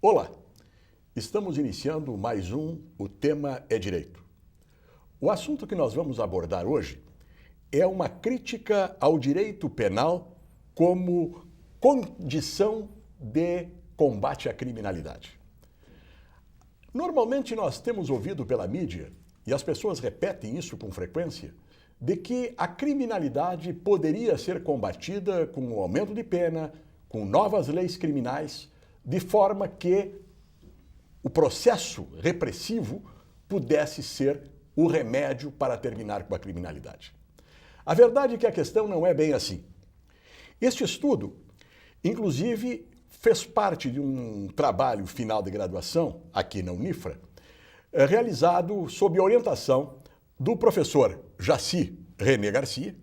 Olá, estamos iniciando mais O Tema é Direito. O assunto que nós vamos abordar hoje é uma crítica ao direito penal como condição de combate à criminalidade. Normalmente nós temos ouvido pela mídia, e as pessoas repetem isso com frequência, de que a criminalidade poderia ser combatida com o aumento de pena, com novas leis criminais, de forma que o processo repressivo pudesse ser o remédio para terminar com a criminalidade. A verdade é que a questão não é bem assim. Este estudo, inclusive, fez parte de um trabalho final de graduação, aqui na Unifra, realizado sob orientação do professor Jaci René Garcia,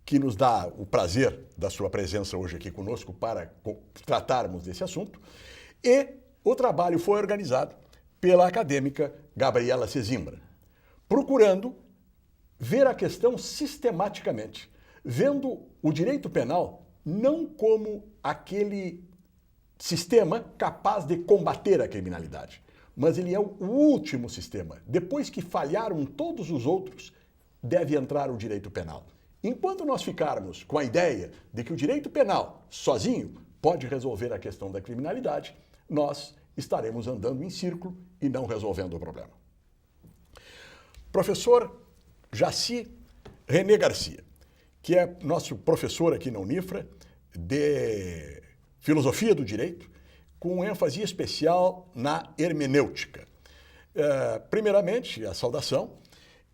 que nos dá o prazer da sua presença hoje aqui conosco para tratarmos desse assunto, e o trabalho foi organizado pela acadêmica Gabriela Sesimbra, procurando ver a questão sistematicamente, vendo o direito penal não como aquele sistema capaz de combater a criminalidade, mas ele é o último sistema. Depois que falharam todos os outros, deve entrar o direito penal. Enquanto nós ficarmos com a ideia de que o direito penal, sozinho, pode resolver a questão da criminalidade, nós estaremos andando em círculo e não resolvendo o problema. Professor Jaci René Garcia, que é nosso professor aqui na Unifra de Filosofia do Direito, com ênfase especial na hermenêutica. Primeiramente, a saudação,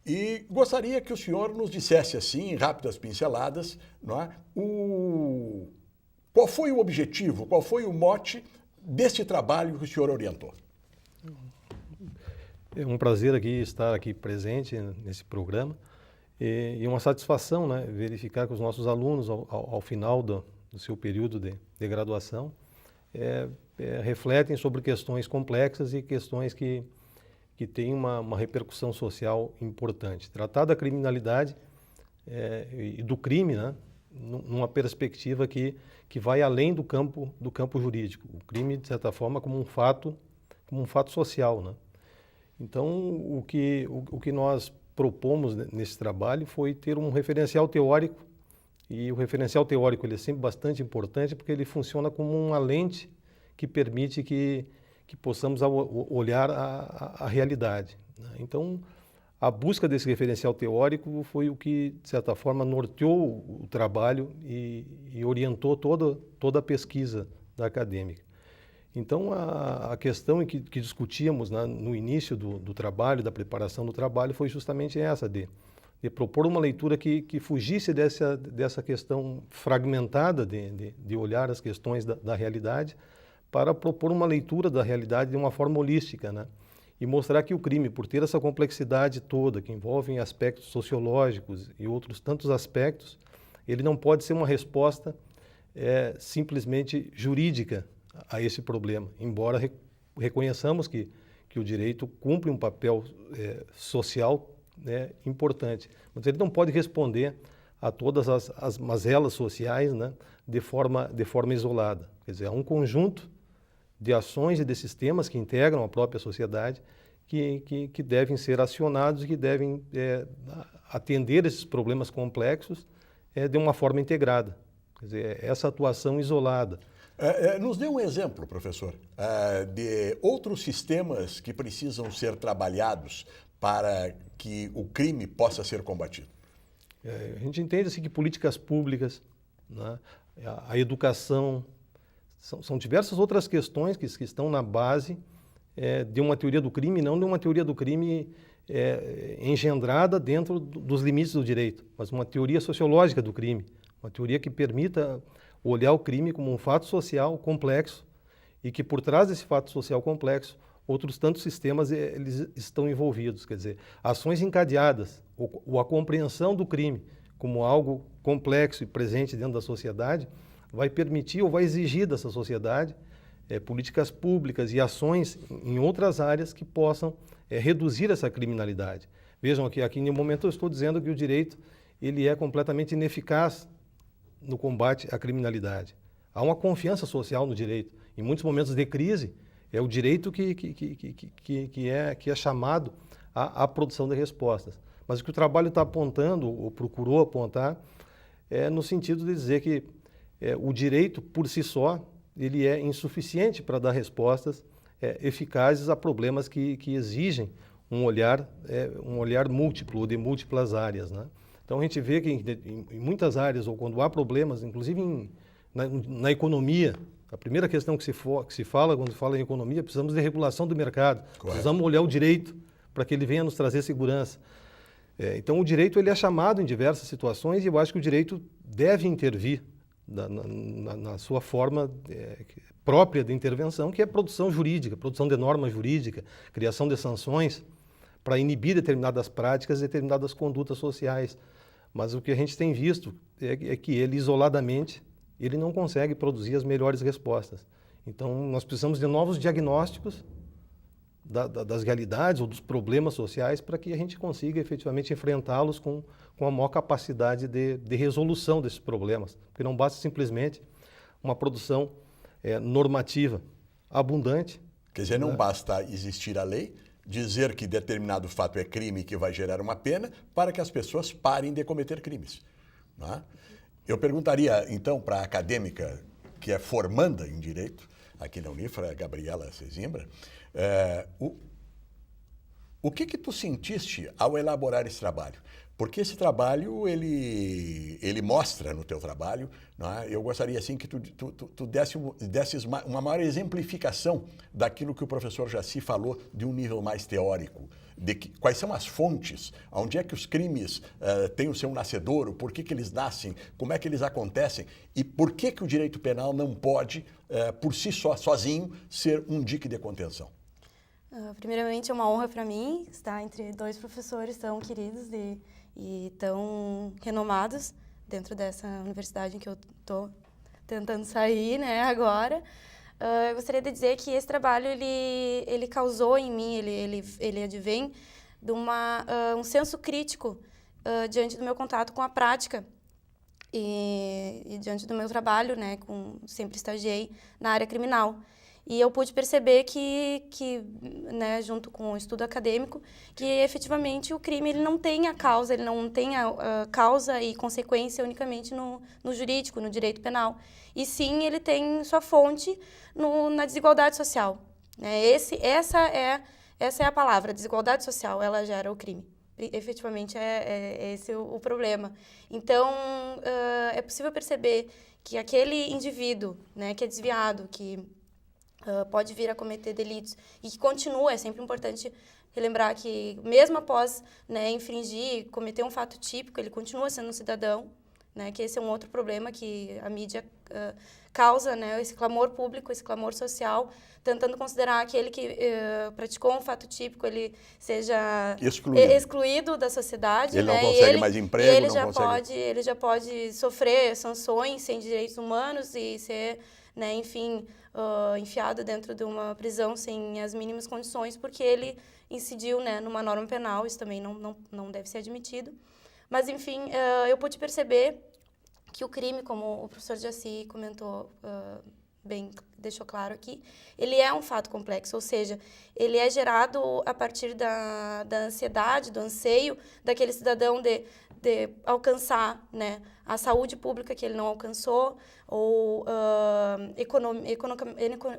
e gostaria que o senhor nos dissesse, assim, em rápidas pinceladas, não é, qual foi o objetivo, qual foi o mote deste trabalho que o senhor orientou. É um prazer estar aqui presente nesse programa e uma satisfação, né, verificar que os nossos alunos, ao final do seu período de graduação, refletem sobre questões complexas e questões que têm uma repercussão social importante. Tratar da criminalidade e do crime, né, numa perspectiva que vai além do campo jurídico. O crime, de certa forma, como um fato social, né? Então, o que nós propomos nesse trabalho foi ter um referencial teórico, e o referencial teórico ele é sempre bastante importante porque ele funciona como uma lente que permite que possamos olhar a realidade, né? Então, a busca desse referencial teórico foi o que, de certa forma, norteou o trabalho e orientou toda a pesquisa da acadêmica. Então, a questão que discutíamos, né, no início do trabalho, da preparação do trabalho, foi justamente essa, de propor uma leitura que fugisse dessa questão fragmentada de olhar as questões da realidade, para propor uma leitura da realidade de uma forma holística, né? E mostrar que o crime, por ter essa complexidade toda, que envolve aspectos sociológicos e outros tantos aspectos, ele não pode ser uma resposta simplesmente jurídica a esse problema, embora reconheçamos que o direito cumpre um papel social, né, importante, mas ele não pode responder a todas as mazelas sociais, né, de forma isolada. Quer dizer, há um conjunto de ações e de sistemas que integram a própria sociedade que devem ser acionados e que devem atender esses problemas complexos de uma forma integrada. Quer dizer, essa atuação isolada. Nos dê um exemplo, professor, de outros sistemas que precisam ser trabalhados para que o crime possa ser combatido. A gente entende assim, que políticas públicas, né, a educação, são diversas outras questões que estão na base de uma teoria do crime, não de uma teoria do crime engendrada dentro dos limites do direito, mas uma teoria sociológica do crime, uma teoria que permita olhar o crime como um fato social complexo e que por trás desse fato social complexo, outros tantos sistemas eles estão envolvidos, quer dizer, ações encadeadas, ou a compreensão do crime como algo complexo e presente dentro da sociedade, vai permitir ou vai exigir dessa sociedade políticas públicas e ações em outras áreas que possam reduzir essa criminalidade. Vejam que aqui em nenhum momento eu estou dizendo que o direito ele é completamente ineficaz no combate à criminalidade. Há uma confiança social no direito. Em muitos momentos de crise, é o direito que é chamado à produção de respostas. Mas o que o trabalho está apontando, ou procurou apontar, é no sentido de dizer que o direito, por si só, ele é insuficiente para dar respostas eficazes a problemas que exigem um olhar múltiplo, ou de múltiplas áreas, né? Então a gente vê que em muitas áreas, ou quando há problemas, inclusive na economia, a primeira questão que se fala quando se fala em economia, precisamos de regulação do mercado, precisamos olhar o direito para que ele venha nos trazer segurança. Então o direito ele é chamado em diversas situações e eu acho que o direito deve intervir na sua forma própria de intervenção, que é produção jurídica, produção de norma jurídica, criação de sanções para inibir determinadas práticas, determinadas condutas sociais. Mas o que a gente tem visto é que ele, isoladamente, ele não consegue produzir as melhores respostas. Então, nós precisamos de novos diagnósticos das realidades ou dos problemas sociais para que a gente consiga efetivamente enfrentá-los com a maior capacidade de resolução desses problemas. Porque não basta simplesmente uma produção normativa abundante. Quer dizer, não basta existir a lei, dizer que determinado fato é crime que vai gerar uma pena para que as pessoas parem de cometer crimes. Não é? Eu perguntaria, então, para a acadêmica que é formanda em Direito, aqui na Unifra, Gabriela Sesimbra, o que tu sentiste ao elaborar esse trabalho? Porque esse trabalho, ele mostra no teu trabalho, não é? Eu gostaria assim que tu desses uma maior exemplificação daquilo que o professor Jaci falou de um nível mais teórico, quais são as fontes, onde é que os crimes têm o seu nascedouro, por que eles nascem, como é que eles acontecem e por que o direito penal não pode, por si só, sozinho, ser um dique de contenção. Primeiramente, é uma honra para mim estar entre dois professores tão queridos e tão renomados dentro dessa universidade em que eu estou tentando sair, né, agora. Eu gostaria de dizer que esse trabalho ele causou em mim, ele advém de um senso crítico diante do meu contato com a prática e diante do meu trabalho, né, sempre estagiei na área criminal. E eu pude perceber né, junto com o estudo acadêmico, que efetivamente o crime ele não tem a causa, ele não tem a causa e consequência unicamente no jurídico, no direito penal. E sim, ele tem sua fonte na desigualdade social. Essa é a palavra, desigualdade social, ela gera o crime. Efetivamente é esse o problema. Então, é possível perceber que aquele indivíduo, né, que é desviado, que pode vir a cometer delitos e que continua, é sempre importante relembrar que mesmo após, né, infringir, cometer um fato típico, ele continua sendo um cidadão, né, que esse é um outro problema que a mídia causa, né, esse clamor público, esse clamor social, tentando considerar aquele que praticou um fato típico, ele seja excluído da sociedade. Ele né, não consegue mais emprego, ele já pode sofrer sanções sem direitos humanos e ser, né, enfim, enfiado dentro de uma prisão sem as mínimas condições, porque ele incidiu, né, numa norma penal, isso também não deve ser admitido. Mas, enfim, eu pude perceber que o crime, como o professor Jaci comentou bem, deixou claro aqui, ele é um fato complexo, ou seja, ele é gerado a partir da ansiedade, do anseio daquele cidadão de alcançar, né, a saúde pública que ele não alcançou, ou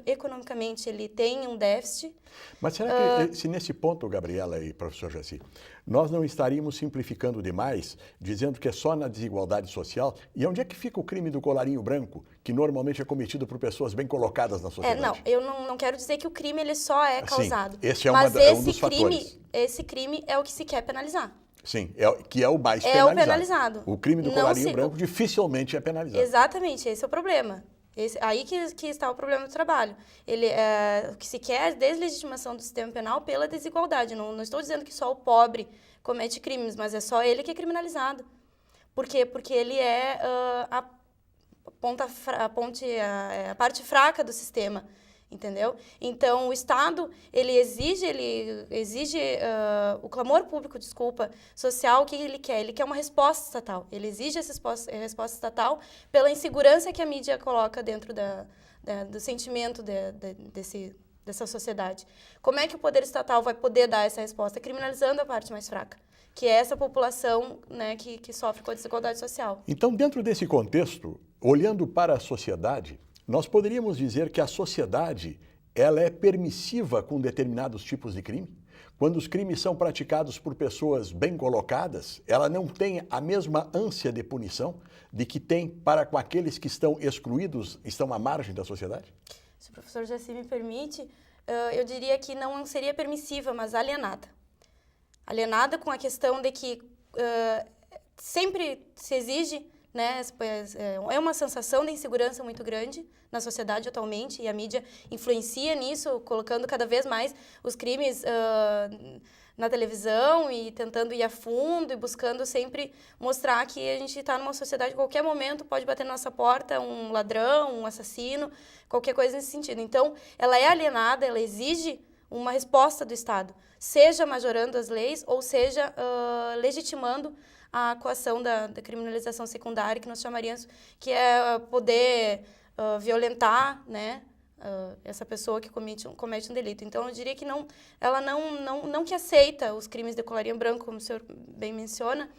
economicamente ele tem um déficit. Mas será que, se nesse ponto, Gabriela e professor Jaci, nós não estaríamos simplificando demais, dizendo que é só na desigualdade social? E onde é que fica o crime do colarinho branco, que normalmente é cometido por pessoas bem colocadas na sociedade? Eu não quero dizer que o crime ele só é causado. Sim, esse é um dos fatores. Esse crime é o que se quer penalizar. Sim, que é o mais penalizado. É o penalizado. O crime do colarinho branco dificilmente é penalizado. Exatamente, esse é o problema. Aí que está o problema do trabalho. O que se quer é a deslegitimação do sistema penal pela desigualdade. Não estou dizendo que só o pobre comete crimes, mas é só ele que é criminalizado. Por quê? Porque ele é a parte fraca do sistema. Entendeu? Então, o Estado, ele exige o clamor público, social, o que ele quer? Ele quer uma resposta estatal. Ele exige essa resposta estatal pela insegurança que a mídia coloca dentro do sentimento dessa sociedade. Como é que o poder estatal vai poder dar essa resposta? Criminalizando a parte mais fraca, que é essa população, né, que sofre com a desigualdade social. Então, dentro desse contexto, olhando para a sociedade, nós poderíamos dizer que a sociedade ela é permissiva com determinados tipos de crime? Quando os crimes são praticados por pessoas bem colocadas, ela não tem a mesma ânsia de punição de que tem para com aqueles que estão excluídos, estão à margem da sociedade? Se o professor Jaci me permite, eu diria que não seria permissiva, mas alienada. Alienada com a questão de que sempre se exige, né, é uma sensação de insegurança muito grande na sociedade atualmente, e a mídia influencia nisso, colocando cada vez mais os crimes na televisão e tentando ir a fundo e buscando sempre mostrar que a gente está numa sociedade que a qualquer momento pode bater na nossa porta um ladrão, um assassino, qualquer coisa nesse sentido. Então, ela é alienada, ela exige uma resposta do Estado, seja majorando as leis ou seja legitimando a coação da criminalização secundária, que nós chamaríamos, que é poder violentar, né, essa pessoa que comete um delito. Então, eu diria que ela não que aceita os crimes de colarinho branco, como o senhor bem menciona,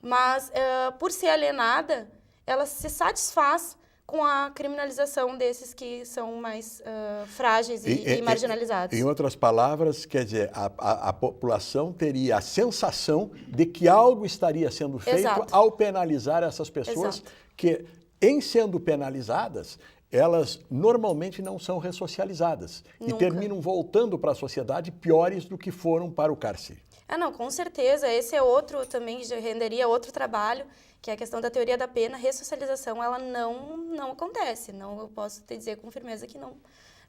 mas, por ser alienada, ela se satisfaz com a criminalização desses que são mais frágeis e marginalizados. Em outras palavras, quer dizer, a população teria a sensação de que algo estaria sendo feito Exato. ao penalizar essas pessoas. Exato. Que, em sendo penalizadas, elas normalmente não são ressocializadas. Nunca. E terminam voltando para a sociedade piores do que foram para o cárcere. Não, com certeza. Esse é outro também, renderia outro trabalho, que é a questão da teoria da pena. Ressocialização, ela não acontece. Não, eu posso te dizer com firmeza que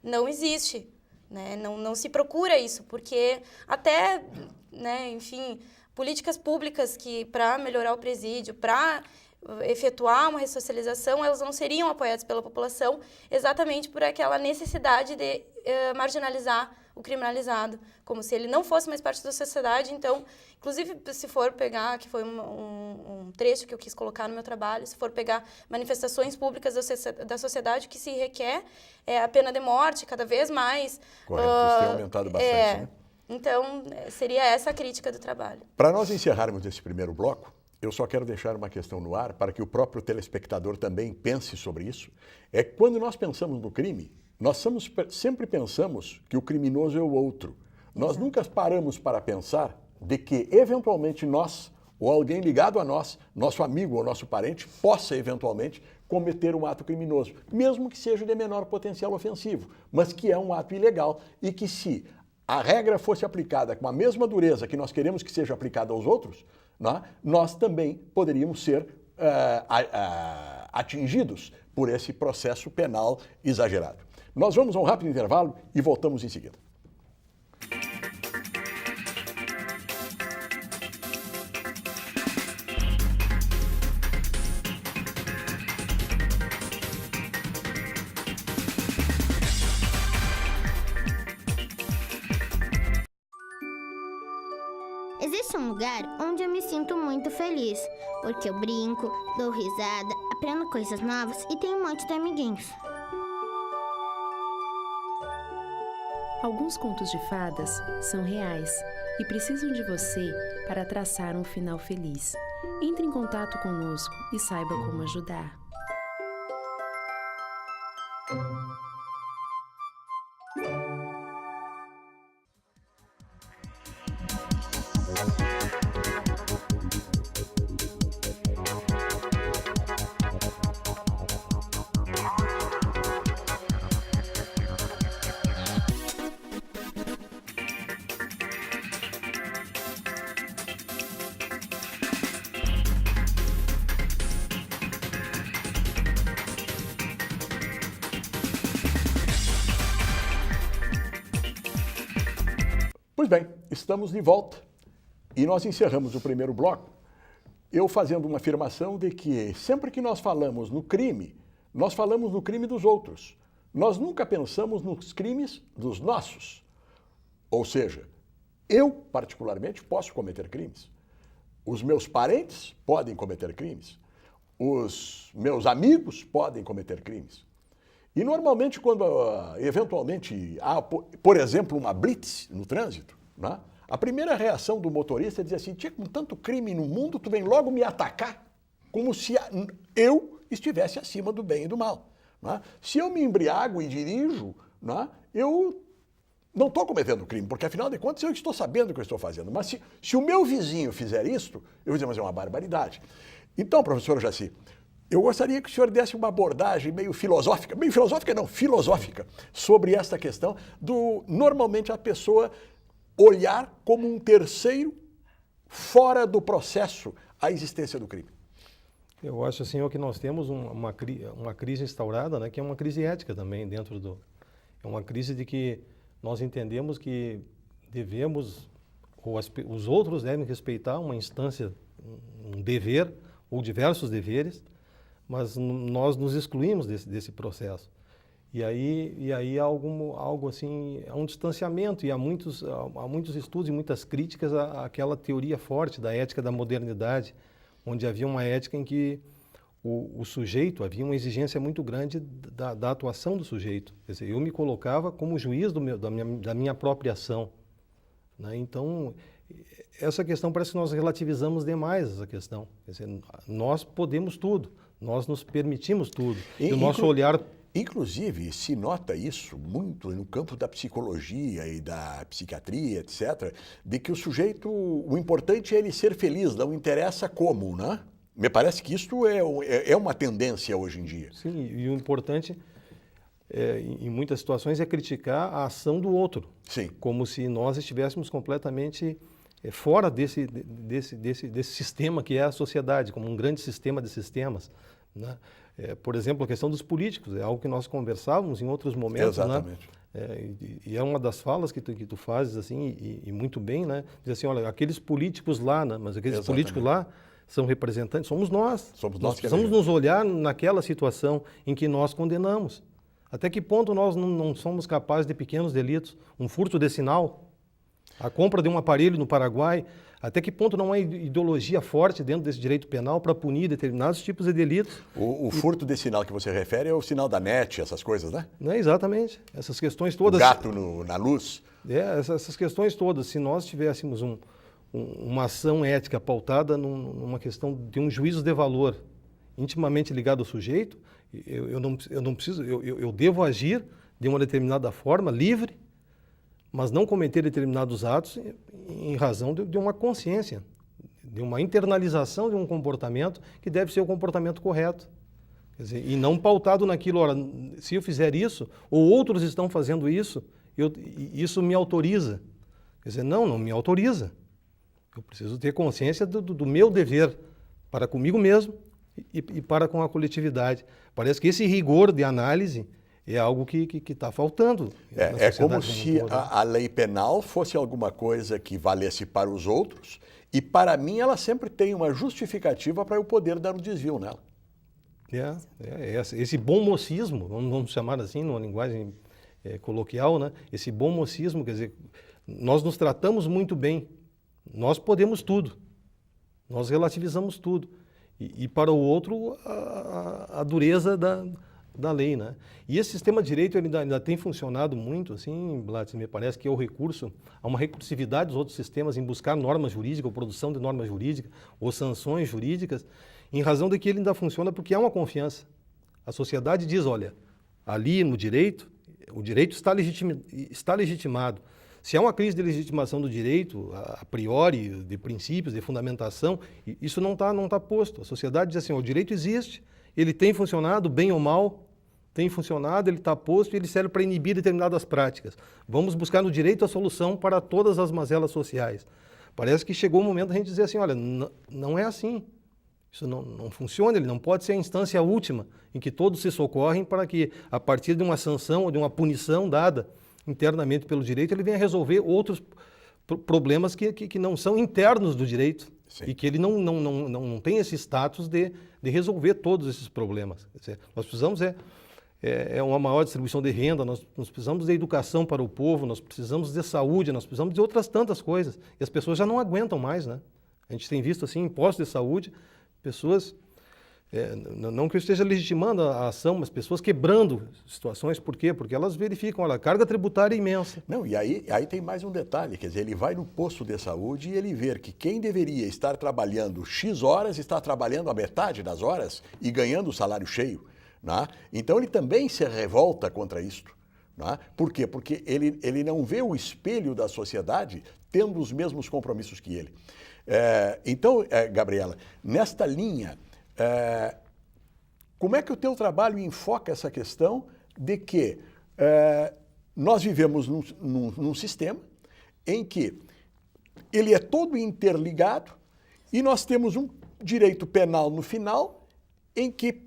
não existe, né? Não se procura isso, porque até, né, enfim, políticas públicas que para melhorar o presídio, para efetuar uma ressocialização, elas não seriam apoiadas pela população exatamente por aquela necessidade de marginalizar o criminalizado, como se ele não fosse mais parte da sociedade. Então, inclusive, se for pegar, que foi um trecho que eu quis colocar no meu trabalho, se for pegar manifestações públicas da sociedade, o que se requer é a pena de morte cada vez mais. Correto, isso tem aumentado bastante, né? Então, seria essa a crítica do trabalho. Para nós encerrarmos esse primeiro bloco, eu só quero deixar uma questão no ar para que o próprio telespectador também pense sobre isso. É que quando nós pensamos no crime, nós sempre pensamos que o criminoso é o outro. Nós Exato. Nunca paramos para pensar de que, eventualmente, nós, ou alguém ligado a nós, nosso amigo ou nosso parente, possa, eventualmente, cometer um ato criminoso, mesmo que seja de menor potencial ofensivo, mas que é um ato ilegal e que, se a regra fosse aplicada com a mesma dureza que nós queremos que seja aplicada aos outros, né, nós também poderíamos ser atingidos por esse processo penal exagerado. Nós vamos a um rápido intervalo e voltamos em seguida. Existe um lugar onde eu me sinto muito feliz, porque eu brinco, dou risada, aprendo coisas novas e tenho um monte de amiguinhos. Alguns contos de fadas são reais e precisam de você para traçar um final feliz. Entre em contato conosco e saiba como ajudar. Pois bem, estamos de volta e nós encerramos o primeiro bloco eu fazendo uma afirmação de que sempre que nós falamos no crime, nós falamos no crime dos outros. Nós nunca pensamos nos crimes dos nossos. Ou seja, eu, particularmente, posso cometer crimes. Os meus parentes podem cometer crimes. Os meus amigos podem cometer crimes. E normalmente quando eventualmente há, por exemplo, uma blitz no trânsito, né? A primeira reação do motorista é dizer assim, tia, com tanto crime no mundo, tu vem logo me atacar, como se eu estivesse acima do bem e do mal. Né? Se eu me embriago e dirijo, né, eu não estou cometendo crime, porque afinal de contas eu estou sabendo o que eu estou fazendo. Mas se o meu vizinho fizer isto, eu vou dizer, mas é uma barbaridade. Então, professor Jaci, eu gostaria que o senhor desse uma abordagem meio filosófica não, filosófica, sobre esta questão do, normalmente, a pessoa olhar como um terceiro fora do processo a existência do crime. Eu acho assim que nós temos uma crise instaurada, né, que é uma crise ética também dentro do... É uma crise de que nós entendemos que devemos, ou os outros devem respeitar uma instância, um dever, ou diversos deveres, mas nós nos excluímos desse processo. E aí há algo assim, há um distanciamento e há muitos estudos e muitas críticas àquela teoria forte da ética da modernidade, onde havia uma ética em que o sujeito, havia uma exigência muito grande da atuação do sujeito. Quer dizer, eu me colocava como juiz da minha própria ação. Né? Então, essa questão parece que nós relativizamos demais essa questão. Quer dizer, nós podemos tudo, nós nos permitimos tudo. E o nosso olhar... Inclusive, se nota isso muito no campo da psicologia e da psiquiatria, etc., de que o sujeito, o importante é ele ser feliz, não interessa como, né? Me parece que isto é uma tendência hoje em dia. Sim, e o importante, em muitas situações, é criticar a ação do outro. Sim. Como se nós estivéssemos completamente fora desse sistema que é a sociedade, como um grande sistema de sistemas, né? Por exemplo, a questão dos políticos, é algo que nós conversávamos em outros momentos. Exatamente. Né? E é uma das falas que tu fazes, assim, e muito bem, né? Diz assim, olha, aqueles políticos lá, né? Mas aqueles políticos lá são representantes, somos nós. Nós precisamos nos olhar naquela situação em que nós condenamos. Até que ponto nós não somos capazes de pequenos delitos, um furto de sinal, a compra de um aparelho no Paraguai, até que ponto não há ideologia forte dentro desse direito penal para punir determinados tipos de delitos? O furto de sinal que você refere é o sinal da net, essas coisas, né? Exatamente. Essas questões todas... O gato na luz. Essas questões todas. Se nós tivéssemos uma ação ética pautada numa questão de um juízo de valor intimamente ligado ao sujeito, eu não preciso... Eu devo agir de uma determinada forma, livre, mas não cometer determinados atos em razão de uma consciência, de uma internalização de um comportamento que deve ser o comportamento correto. Quer dizer, e não pautado naquilo, ora, se eu fizer isso, ou outros estão fazendo isso, isso me autoriza. Quer dizer, não me autoriza. Eu preciso ter consciência do meu dever para comigo mesmo e para com a coletividade. Parece que esse rigor de análise é algo que está faltando. É como se a lei penal fosse alguma coisa que valesse para os outros e, para mim, ela sempre tem uma justificativa para eu poder dar um desvio nela. Esse bom mocismo, vamos chamar assim, numa linguagem coloquial, né? Esse bom mocismo, quer dizer, nós nos tratamos muito bem, nós podemos tudo, nós relativizamos tudo. E para o outro, a dureza da lei, né? E esse sistema de direito ele ainda tem funcionado muito, assim, Blatz, me parece que é o recurso, há uma recursividade dos outros sistemas em buscar normas jurídicas, ou produção de normas jurídicas, ou sanções jurídicas, em razão de que ele ainda funciona porque há uma confiança. A sociedade diz, olha, ali no direito, o direito está legitimado. Se há uma crise de legitimação do direito, a priori, de princípios, de fundamentação, isso não está posto. A sociedade diz assim, o direito existe, ele tem funcionado, bem ou mal, tem funcionado, ele está posto e ele serve para inibir determinadas práticas. Vamos buscar no direito a solução para todas as mazelas sociais. Parece que chegou o momento da gente dizer assim, olha, não é assim. Isso não funciona, ele não pode ser a instância última em que todos se socorrem para que, a partir de uma sanção ou de uma punição dada internamente pelo direito, ele venha resolver outros problemas que não são internos do direito. Sim. E que ele não tem esse status de resolver todos esses problemas. Quer dizer, nós precisamos uma maior distribuição de renda, nós precisamos de educação para o povo, nós precisamos de saúde, nós precisamos de outras tantas coisas. E as pessoas já não aguentam mais, né? A gente tem visto assim, em postos de saúde, pessoas Não que eu esteja legitimando a ação, mas pessoas quebrando situações. Por quê? Porque elas verificam, olha, a carga tributária é imensa. Não, e aí tem mais um detalhe, quer dizer, ele vai no posto de saúde e ele vê que quem deveria estar trabalhando X horas está trabalhando a metade das horas e ganhando o salário cheio. Né? Então ele também se revolta contra isto. Né? Por quê? Porque ele não vê o espelho da sociedade tendo os mesmos compromissos que ele. Então, Gabriela, nesta linha, como é que o teu trabalho enfoca essa questão de que nós vivemos num sistema em que ele é todo interligado e nós temos um direito penal no final em que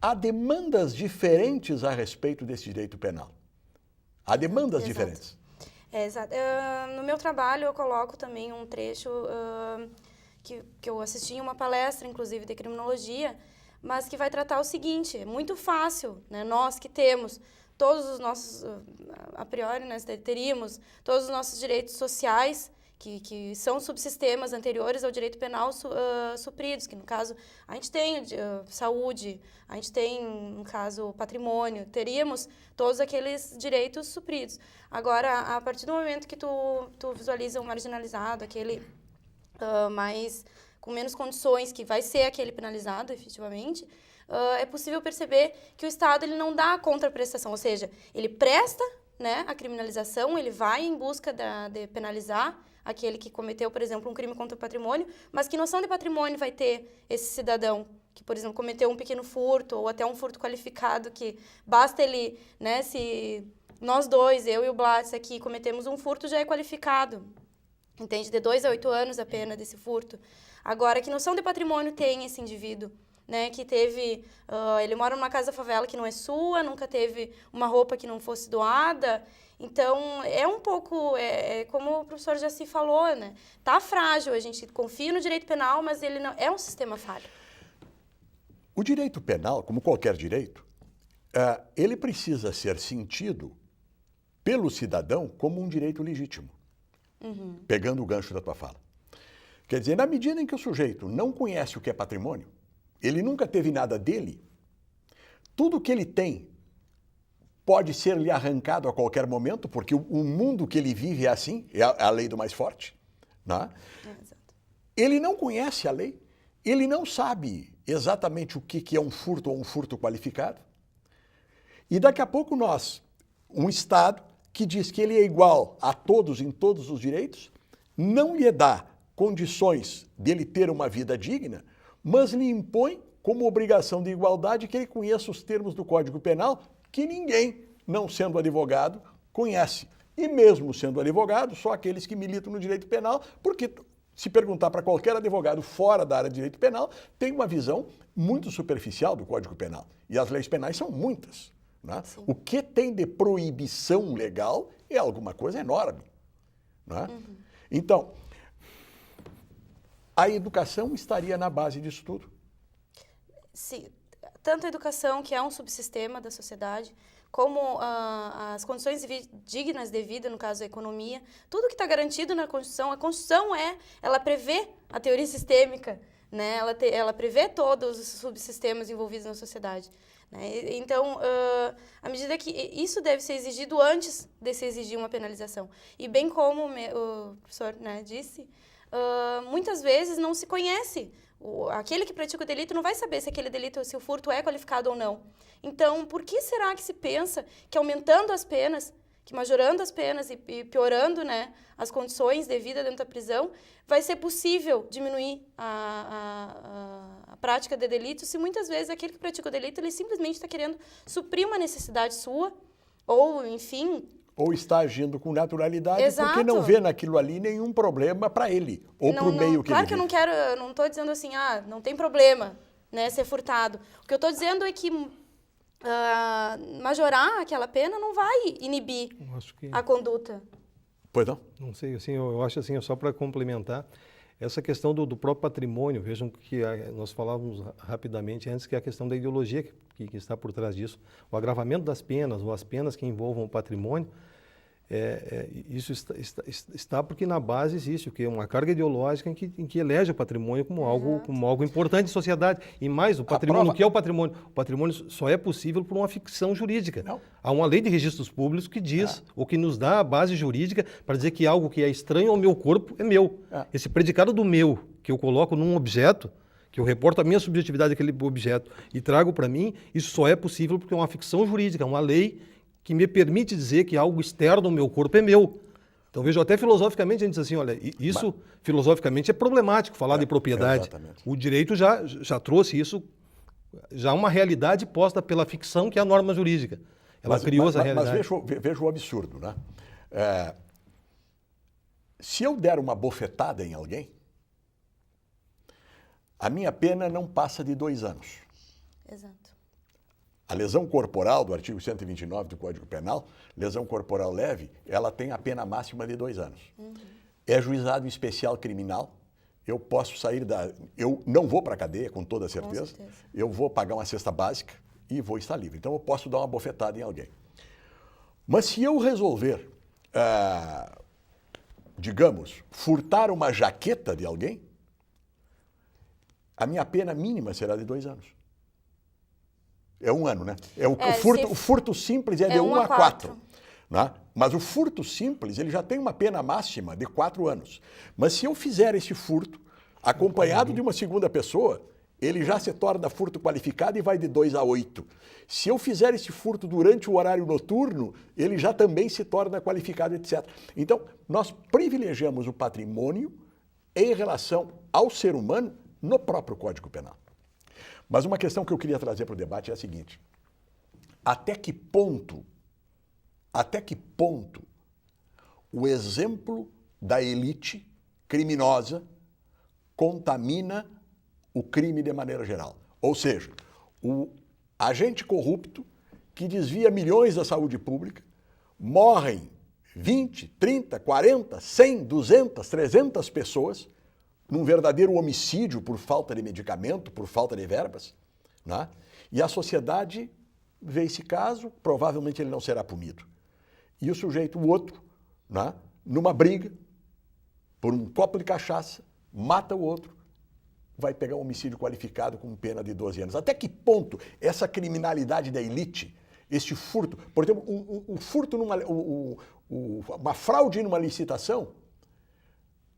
há demandas diferentes a respeito desse direito penal. Há demandas diferentes. Exato. No meu trabalho eu coloco também um trecho que eu assisti em uma palestra, inclusive, de criminologia, mas que vai tratar o seguinte: é muito fácil, né? Nós que temos todos os nossos, a priori, né, teríamos todos os nossos direitos sociais, que são subsistemas anteriores ao direito penal supridos, que no caso a gente tem saúde, a gente tem, no caso, patrimônio, teríamos todos aqueles direitos supridos. Agora, a partir do momento que tu visualiza um marginalizado, aquele com menos condições, que vai ser aquele penalizado, efetivamente, é possível perceber que o Estado ele não dá a contraprestação, ou seja, ele presta, né, a criminalização, ele vai em busca de penalizar aquele que cometeu, por exemplo, um crime contra o patrimônio, mas que noção de patrimônio vai ter esse cidadão que, por exemplo, cometeu um pequeno furto ou até um furto qualificado, que basta ele, né, se nós dois, eu e o Blatz aqui, cometemos um furto, já é qualificado, entende? De 2 a 8 anos a pena desse furto. Agora, que noção de patrimônio tem esse indivíduo? Né, que teve, ele mora numa casa favela que não é sua, nunca teve uma roupa que não fosse doada. Então, é um pouco, como o professor Jaci falou, né? Tá frágil, a gente confia no direito penal, mas ele não é um sistema falho. O direito penal, como qualquer direito, ele precisa ser sentido pelo cidadão como um direito legítimo, pegando o gancho da tua fala. Quer dizer, na medida em que o sujeito não conhece o que é patrimônio, ele nunca teve nada dele, tudo que ele tem pode ser-lhe arrancado a qualquer momento, porque o mundo que ele vive é assim, é a lei do mais forte. Né? Ele não conhece a lei, ele não sabe exatamente o que é um furto ou um furto qualificado. E daqui a pouco um Estado que diz que ele é igual a todos em todos os direitos, não lhe dá condições dele ter uma vida digna, mas lhe impõe como obrigação de igualdade que ele conheça os termos do Código Penal, que ninguém, não sendo advogado, conhece. E mesmo sendo advogado, só aqueles que militam no direito penal, porque se perguntar para qualquer advogado fora da área de direito penal, tem uma visão muito superficial do Código Penal. E as leis penais são muitas. Né? O que tem de proibição legal é alguma coisa enorme. Né? Então, a educação estaria na base disso tudo? Sim, tanto a educação, que é um subsistema da sociedade, como as condições dignas de vida, no caso a economia, tudo que está garantido na Constituição. A Constituição ela prevê a teoria sistêmica, né? Ela prevê todos os subsistemas envolvidos na sociedade. Né? Então, à medida que isso deve ser exigido antes de se exigir uma penalização. E bem como o professor, né, disse, muitas vezes não se conhece. Aquele que pratica o delito não vai saber se aquele delito, se o furto é qualificado ou não. Então, por que será que se pensa que aumentando as penas, que majorando as penas e piorando, né, as condições de vida dentro da prisão, vai ser possível diminuir a prática de delitos, se muitas vezes aquele que pratica o delito, ele simplesmente está querendo suprir uma necessidade sua, ou, enfim... Ou está agindo com naturalidade. Exato. Porque não vê naquilo ali nenhum problema para ele, ou para o meio que claro ele que eu vive. eu não estou dizendo assim, não tem problema, né, ser furtado. O que eu estou dizendo é que majorar aquela pena não vai inibir a conduta. Pois não? Não sei, assim, eu acho assim, só para complementar, essa questão do próprio patrimônio, vejam que nós falávamos rapidamente antes, que é a questão da ideologia que está por trás disso. O agravamento das penas, ou as penas que envolvam o patrimônio, Isso está porque na base existe o que é uma carga ideológica em que elege o patrimônio como algo importante em sociedade. E mais, o patrimônio, o que é o patrimônio? O patrimônio só é possível por uma ficção jurídica. Não. Há uma lei de registros públicos que diz, ou que nos dá a base jurídica para dizer que algo que é estranho ao meu corpo é meu. Esse predicado do meu, que eu coloco num objeto, que eu reporto a minha subjetividade daquele objeto e trago para mim, isso só é possível porque é uma ficção jurídica, uma lei que me permite dizer que algo externo ao meu corpo é meu. Então, vejo, até filosoficamente a gente diz assim, olha, isso filosoficamente é problemático, falar de propriedade. Exatamente. O direito já trouxe isso, já uma realidade posta pela ficção, que é a norma jurídica. Ela criou essa realidade. Mas veja o absurdo, né? Se eu der uma bofetada em alguém, a minha pena não passa de 2 anos. Exato. A lesão corporal do artigo 129 do Código Penal, lesão corporal leve, ela tem a pena máxima de 2 anos. É juizado especial criminal, eu posso sair eu não vou para a cadeia, com toda certeza. Eu vou pagar uma cesta básica e vou estar livre. Então eu posso dar uma bofetada em alguém. Mas se eu resolver, digamos, furtar uma jaqueta de alguém, a minha pena mínima será de 2 anos. É 1 ano, né? O furto simples é de 1 a 4. Né? Mas o furto simples, ele já tem uma pena máxima de 4 anos. Mas se eu fizer esse furto, acompanhado de uma segunda pessoa, ele já se torna furto qualificado e vai de 2 a 8. Se eu fizer esse furto durante o horário noturno, ele já também se torna qualificado, etc. Então, nós privilegiamos o patrimônio em relação ao ser humano no próprio Código Penal. Mas uma questão que eu queria trazer para o debate é a seguinte: até que ponto o exemplo da elite criminosa contamina o crime de maneira geral? Ou seja, o agente corrupto que desvia milhões da saúde pública, morrem 20, 30, 40, 100, 200, 300 pessoas num verdadeiro homicídio por falta de medicamento, por falta de verbas, né? E a sociedade vê esse caso, provavelmente ele não será punido. E o sujeito, o outro, né, numa briga, por um copo de cachaça, mata o outro, vai pegar um homicídio qualificado com pena de 12 anos. Até que ponto essa criminalidade da elite, este furto, por exemplo, um furto uma fraude numa licitação,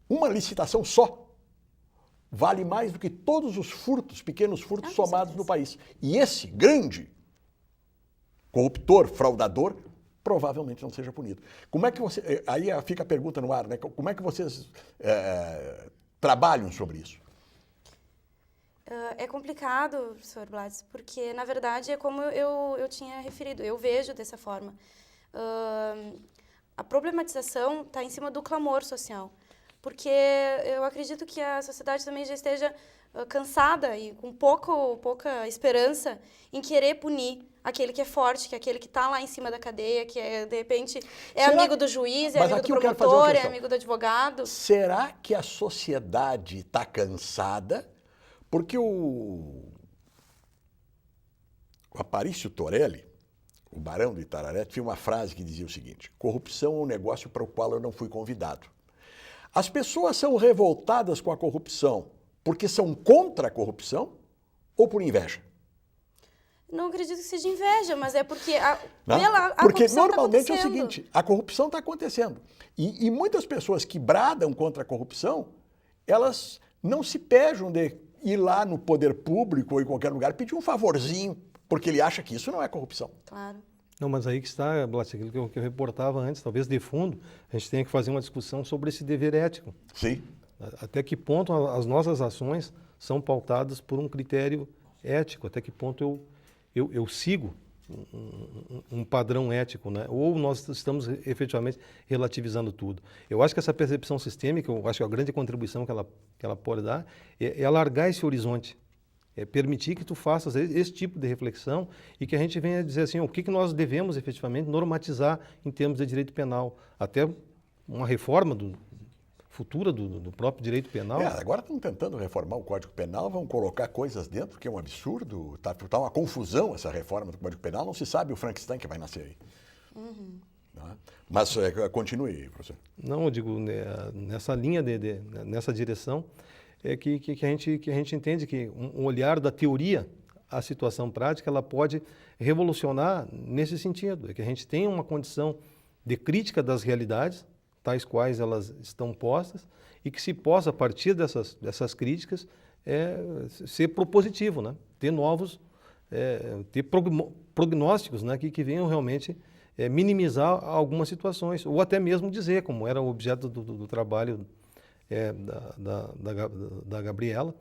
uma licitação só, vale mais do que todos os furtos, pequenos furtos somados no país. E esse grande corruptor, fraudador, provavelmente não seja punido. Como é que você... Aí fica a pergunta no ar, né? Como é que vocês trabalham sobre isso? É complicado, professor Blades, porque, na verdade, é como eu tinha referido, eu vejo dessa forma. A problematização está em cima do clamor social. Porque eu acredito que a sociedade também já esteja cansada e com pouca esperança em querer punir aquele que é forte, que é aquele que está lá em cima da cadeia, que de repente amigo do juiz, é amigo do promotor, é amigo do advogado. Será que a sociedade está cansada? Porque o Aparício Torelli, o barão do Itararé, tinha uma frase que dizia o seguinte: corrupção é um negócio para o qual eu não fui convidado. As pessoas são revoltadas com a corrupção porque são contra a corrupção ou por inveja? Não acredito que seja inveja, mas é porque porque normalmente é o seguinte, a corrupção está acontecendo. E muitas pessoas que bradam contra a corrupção, elas não se pejam de ir lá no poder público ou em qualquer lugar pedir um favorzinho, porque ele acha que isso não é corrupção. Claro. Não, mas aí que está, Blas, aquilo que eu reportava antes, talvez de fundo, a gente tenha que fazer uma discussão sobre esse dever ético. Sim. Até que ponto as nossas ações são pautadas por um critério ético, até que ponto eu sigo um padrão ético, né? Ou nós estamos efetivamente relativizando tudo. Eu acho que essa percepção sistêmica, eu acho que a grande contribuição que ela pode dar é alargar esse horizonte. É permitir que tu faças esse tipo de reflexão e que a gente venha dizer assim, o que nós devemos efetivamente normatizar em termos de direito penal. Até uma reforma futura do próprio direito penal. Agora estão tentando reformar o Código Penal, vão colocar coisas dentro, que é um absurdo. Tá uma confusão essa reforma do Código Penal, não se sabe o Frankenstein que vai nascer aí. Né? Mas continue, professor. Não, eu digo, nessa linha, nessa direção, é que a gente entende que um olhar da teoria à situação prática, ela pode revolucionar nesse sentido, é que a gente tem uma condição de crítica das realidades, tais quais elas estão postas, e que se possa, a partir dessas críticas, ser propositivo, né? Ter novos, ter prognósticos, né? que venham realmente minimizar algumas situações, ou até mesmo dizer, como era o objeto do trabalho da Gabriela,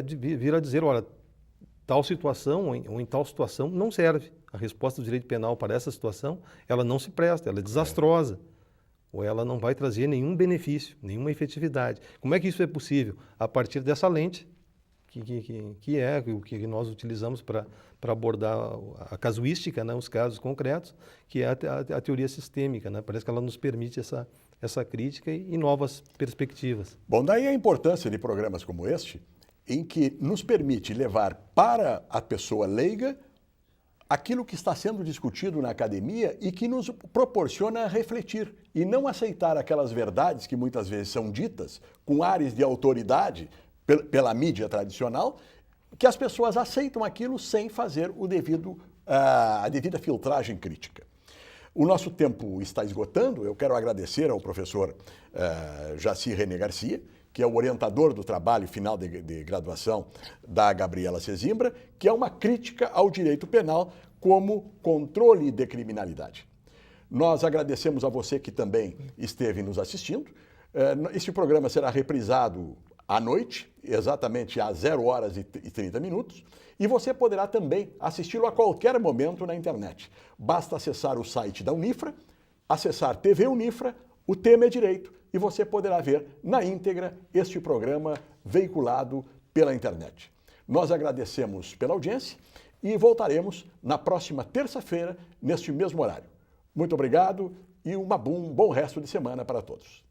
de vir a dizer, olha, tal situação ou em tal situação não serve. A resposta do direito penal para essa situação, ela não se presta, ela é desastrosa, ou ela não vai trazer nenhum benefício, nenhuma efetividade. Como é que isso é possível? A partir dessa lente, que é o que nós utilizamos para abordar a casuística, né, os casos concretos, que é a teoria sistêmica, né? Parece que ela nos permite essa crítica e novas perspectivas. Bom, daí a importância de programas como este, em que nos permite levar para a pessoa leiga aquilo que está sendo discutido na academia e que nos proporciona refletir e não aceitar aquelas verdades que muitas vezes são ditas com ares de autoridade pela mídia tradicional, que as pessoas aceitam aquilo sem fazer a devida filtragem crítica. O nosso tempo está esgotando. Eu quero agradecer ao professor Jaci René Garcia, que é o orientador do trabalho final de graduação da Gabriela Sesimbra, que é uma crítica ao direito penal como controle de criminalidade. Nós agradecemos a você que também esteve nos assistindo. Este programa será reprisado à noite, exatamente às 0h30, e você poderá também assisti-lo a qualquer momento na internet. Basta acessar o site da Unifra, acessar TV Unifra, o tema é direito, e você poderá ver na íntegra este programa veiculado pela internet. Nós agradecemos pela audiência e voltaremos na próxima terça-feira, neste mesmo horário. Muito obrigado e um bom resto de semana para todos.